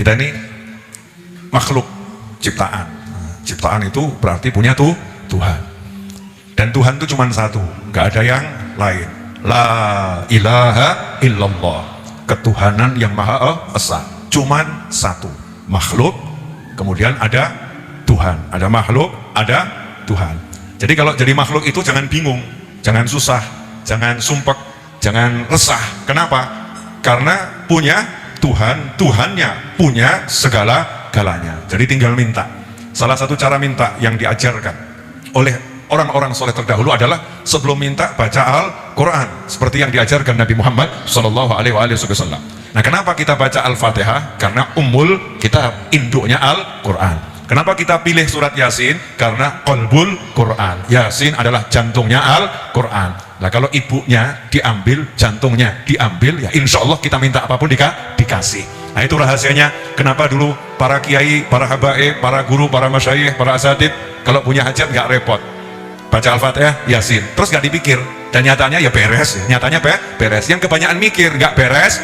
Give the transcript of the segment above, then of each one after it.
Kita ini makhluk ciptaan. Ciptaan itu berarti punya Tuhan. Dan Tuhan itu cuma satu, nggak ada yang lain. La ilaha illallah. Ketuhanan yang maha esa. Cuman satu. Makhluk, kemudian ada Tuhan. Ada makhluk, ada Tuhan. Jadi kalau jadi makhluk itu jangan bingung, jangan susah, jangan sumpek, jangan resah. Kenapa? Karena punya Tuhan, Tuhannya punya segala-galanya. Jadi tinggal minta. Salah satu cara minta yang diajarkan oleh orang-orang soleh terdahulu adalah sebelum minta baca Al-Quran, seperti yang diajarkan Nabi Muhammad SAW. Nah, kenapa kita baca Al-Fatihah? Karena ummul kitab, induknya Al-Quran. Kenapa kita pilih surat Yasin? Karena qalbul Quran. Yasin adalah jantungnya Al-Quran. Nah, kalau ibunya diambil, jantungnya diambil, ya insya Allah kita minta apapun dikasih. Nah, itu rahasianya. Kenapa dulu para kiai, para habaib, para guru, para masyayikh, para asatid kalau punya hajat nggak repot, baca Al-Fatihah, Yasin, terus nggak dipikir, dan nyatanya ya beres. Nyatanya beres. Yang kebanyakan mikir nggak beres.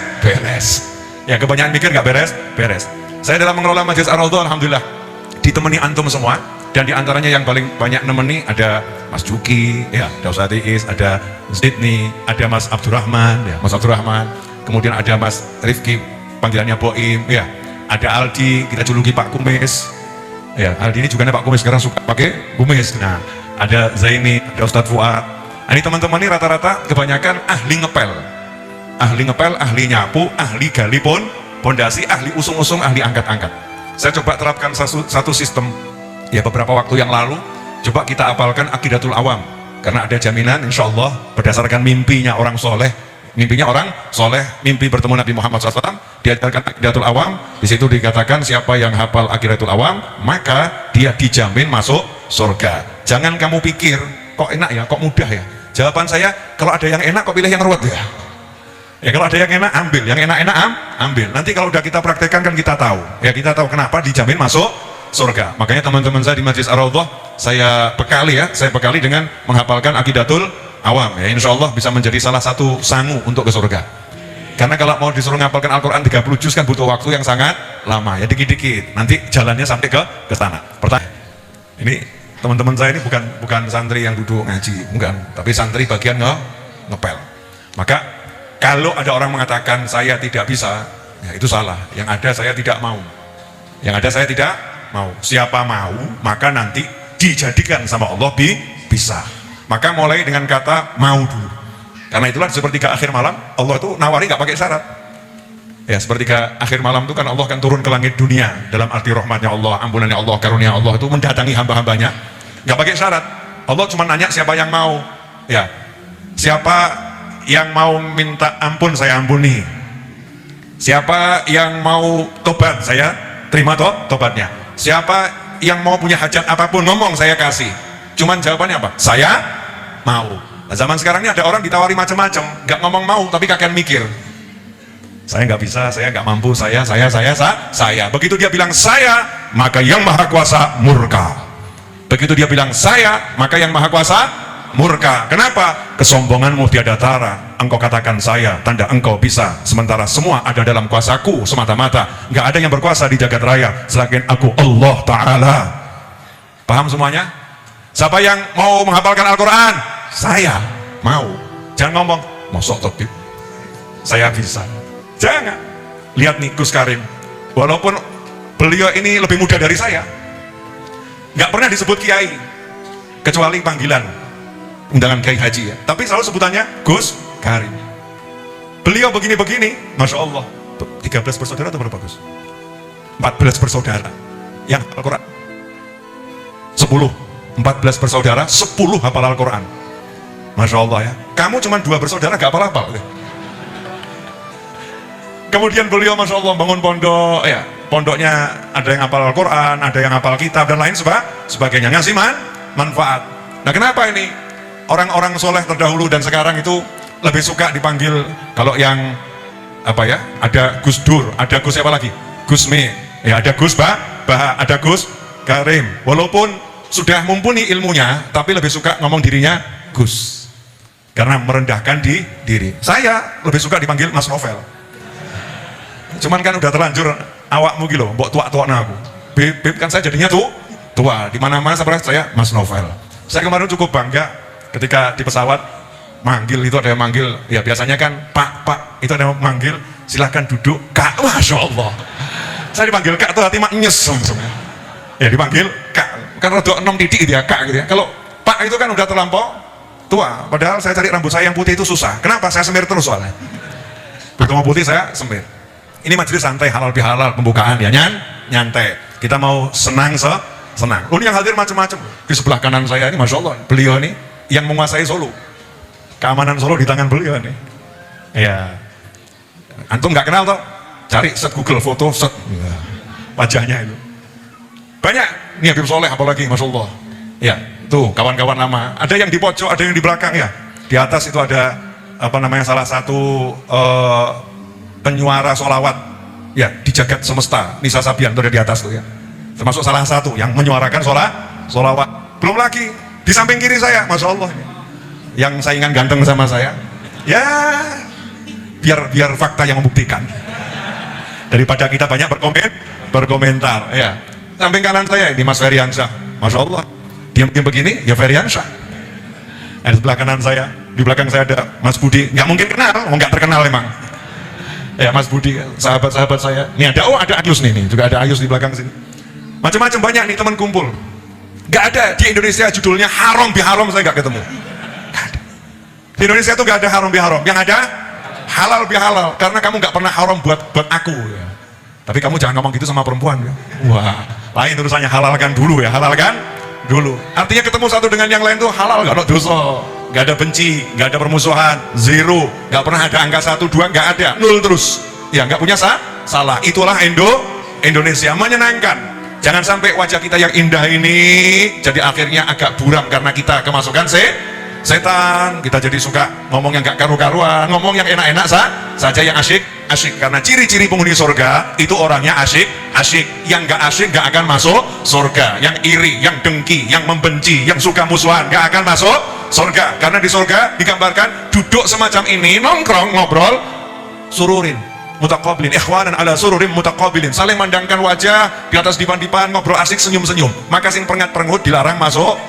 Yang kebanyakan mikir nggak beres. Saya dalam mengelola Majelis Ar-Raudhah, alhamdulillah ditemani antum semua, dan diantaranya yang paling banyak nemeni ada Mas Juki, ya, ada Ustaz Iis, ada Zidni, ada Mas Abdurrahman, ya, Mas Abdurrahman, kemudian ada Mas Rifki, panggilannya Boim, ya, ada Aldi, kita juluki Pak Kumis, ya, Aldi ini juga Pak Kumis, sekarang suka pakai kumis. Nah, ada Zaini, ada Ustadz Fuad. Nah, ini teman-teman ini rata-rata kebanyakan ahli ngepel, ahli nyapu, ahli gali pondasi, ahli usung-usung, ahli angkat-angkat. Saya coba terapkan satu sistem, ya, beberapa waktu yang lalu. Coba kita apalkan Aqidatul Awam, karena ada jaminan insya Allah berdasarkan mimpinya orang soleh, mimpi bertemu Nabi Muhammad SAW, diajarkan Aqidatul Awam. Di situ dikatakan siapa yang hafal Aqidatul Awam maka dia dijamin masuk surga. Jangan kamu pikir kok enak ya, kok mudah ya. Jawaban saya, kalau ada yang enak kok pilih yang ruwet ya. Ya, kalau ada yang enak ambil, yang enak-enak ambil. Nanti kalau udah kita praktekkan kan kita tahu. Ya, kita tahu kenapa dijamin masuk surga. Makanya teman-teman saya di Majelis Ar-Raudhah, saya bekali dengan menghafalkan Aqidatul Awam. Ya, insya Allah bisa menjadi salah satu sangu untuk ke surga. Karena kalau mau disuruh ngapalkan Al-Quran 30 juz kan butuh waktu yang sangat lama. Ya, dikit-dikit. Nanti jalannya sampai ke sana. Pertanyaan. Ini teman-teman saya ini bukan santri yang duduk ngaji, bukan. Tapi santri bagian ngepel. Maka kalau ada orang mengatakan saya tidak bisa, ya itu salah. Yang ada saya tidak mau. Siapa mau, maka nanti dijadikan sama Allah bisa. Maka mulai dengan kata mau dulu. Karena itulah sepertiga akhir malam, Allah itu nawari nggak pakai syarat. Ya, sepertiga akhir malam itu kan Allah kan turun ke langit dunia dalam arti rahmatnya Allah, ampunannya Allah, karunia Allah itu mendatangi hamba-hambanya. Nggak pakai syarat. Allah cuma nanya siapa yang mau. Ya, siapa yang mau minta ampun saya ampuni. Siapa yang mau tobat saya terima tobatnya. Siapa yang mau punya hajat apapun ngomong saya kasih. Cuman jawabannya apa? Saya mau. Nah, zaman sekarang ini ada orang ditawari macam-macam, nggak ngomong mau tapi kakek mikir. Saya nggak bisa, saya nggak mampu, saya. Begitu dia bilang saya, maka yang maha kuasa murka. Begitu dia bilang saya, maka yang maha kuasa murka. Kenapa? Kesombonganmu tiada tara. Engkau katakan saya, tanda engkau bisa, sementara semua ada dalam kuasaku semata-mata. Nggak ada yang berkuasa di jagat raya selain aku, Allah Ta'ala. Paham semuanya? Siapa yang mau menghafalkan Al-Quran? Saya mau. Jangan ngomong mosok topik saya bisa. Jangan. Lihat nih Gus Karim, walaupun beliau ini lebih muda dari saya, nggak pernah disebut kiai kecuali panggilan undangan kiai haji, ya, tapi selalu sebutannya Gus Karim. Beliau begini-begini, Masya Allah, 13 bersaudara atau berapa Gus? 14 bersaudara yang hafal Al-Quran 10, 14 bersaudara 10 hafal Al-Quran. Masya Allah ya. Kamu cuma 2 bersaudara gak hafal-hafal. Kemudian beliau Masya Allah bangun pondok, ya, pondoknya ada yang hafal Al-Quran, ada yang hafal kitab dan lain sebagainya, ngasih manfaat. Nah, kenapa ini orang-orang soleh terdahulu dan sekarang itu lebih suka dipanggil, kalau yang apa ya, ada Gus Dur, ada Gus siapa lagi, Gus Me, ya, ada Gus Bah, ada Gus Karim. Walaupun sudah mumpuni ilmunya, tapi lebih suka ngomong dirinya Gus, karena merendahkan diri. Saya lebih suka dipanggil Mas Novel. Cuman kan udah terlanjur awakmu gitu, mbok tua-tua aku. Beb kan saya jadinya tua. Di mana-mana saya Mas Novel. Saya kemarin cukup bangga ketika di pesawat manggil itu ada yang manggil, ya biasanya kan Pak, itu ada yang manggil, silahkan duduk, Kak, Masya Allah. Saya dipanggil Kak tuh hati mak nyes langsung. Ya dipanggil Kak, kan rada 6 titik gitu ya Kak gitu ya. Kalau Pak itu kan udah terlampau tua, padahal saya cari rambut saya yang putih itu susah. Kenapa? Saya semir terus soalnya. Begitu mau putih saya semir. Ini majelis santai halal bihalal pembukaan ya, nyantai. Kita mau senang senang. Ini yang hadir macam-macam. Di sebelah kanan saya ini Masya Allah, beliau ini yang menguasai Solo. Keamanan Solo di tangan beliau nih. Ya. Antum nggak kenal toh? Cari set Google foto set ya. Wajahnya itu. Banyak. Ini Habib Soleh apalagi Masya Allah. Ya, tuh kawan-kawan nama. Ada yang di pojok, ada yang di belakang ya. Di atas itu ada apa namanya salah satu penyuara sholawat ya di jagat semesta. Nisa Sabian itu ada di atas tuh ya. Termasuk salah satu yang menyuarakan sholawat. Belum lagi di samping kiri saya, Masya Allah. Yang saingan ganteng sama saya, ya biar fakta yang membuktikan daripada kita banyak berkomentar ya. Samping kanan saya ini Mas Feryansyah, Masya Allah, diam begini ya Feryansyah. Di sebelah kanan saya, di belakang saya ada Mas Budi, nggak mungkin kenal, nggak terkenal emang ya Mas Budi, sahabat saya. Ini ada Ayus nih, juga ada Ayus di belakang sini. Macam-macam banyak nih teman kumpul. Nggak ada di Indonesia judulnya haram biharam, saya nggak ketemu. Di Indonesia itu gak ada haram biharam, yang ada halal bihalal, karena kamu gak pernah haram buat aku ya. Tapi kamu jangan ngomong gitu sama perempuan ya. Wah, lain urusannya, halalkan dulu ya, halalkan dulu. Artinya ketemu satu dengan yang lain tuh halal, gak ada dosa, gak ada benci, gak ada permusuhan, zero, gak pernah ada angka 1, 2, gak ada, 0 terus. Ya gak punya salah. Itulah Indonesia, menyenangkan. Jangan sampai wajah kita yang indah ini jadi akhirnya agak buram karena kita kemasukan setan. Kita jadi suka ngomong yang gak karu-karuan, ngomong yang enak-enak saja, yang asyik. Karena ciri-ciri penghuni surga itu orangnya asyik. Yang gak asyik gak akan masuk surga. Yang iri, yang dengki, yang membenci, yang suka musuhan gak akan masuk surga. Karena di surga digambarkan duduk semacam ini, nongkrong, ngobrol, sururin mutaqabilin, ikhwanan ala sururin mutaqabilin, saling mandangkan wajah di atas dipan-dipan, ngobrol asik, senyum-senyum. Maka sing perengat-perengut dilarang masuk,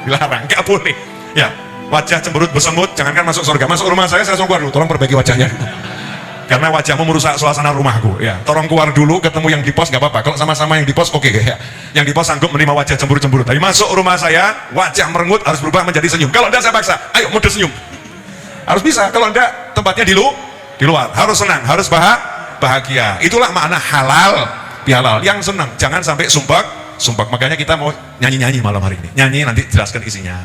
dilarang, gak boleh ya. Wajah cemberut bersemut jangankan masuk surga. Masuk rumah saya langsung keluar dulu, tolong perbaiki wajahnya karena wajahmu merusak suasana rumahku ya. Tolong keluar dulu, ketemu yang di pos gak apa-apa, kalau sama-sama yang di pos oke ya. Yang di pos sanggup menerima wajah cemberut-cemberut. Tapi masuk rumah saya, wajah merengut harus berubah menjadi senyum. Kalau enggak saya paksa, ayo mode senyum, harus bisa. Kalau enggak tempatnya di luar, harus senang, harus bahagia. Itulah makna halal bihalal, yang senang, jangan sampai sumpah. Makanya kita mau nyanyi-nyanyi malam hari ini. Nyanyi nanti jelaskan isinya.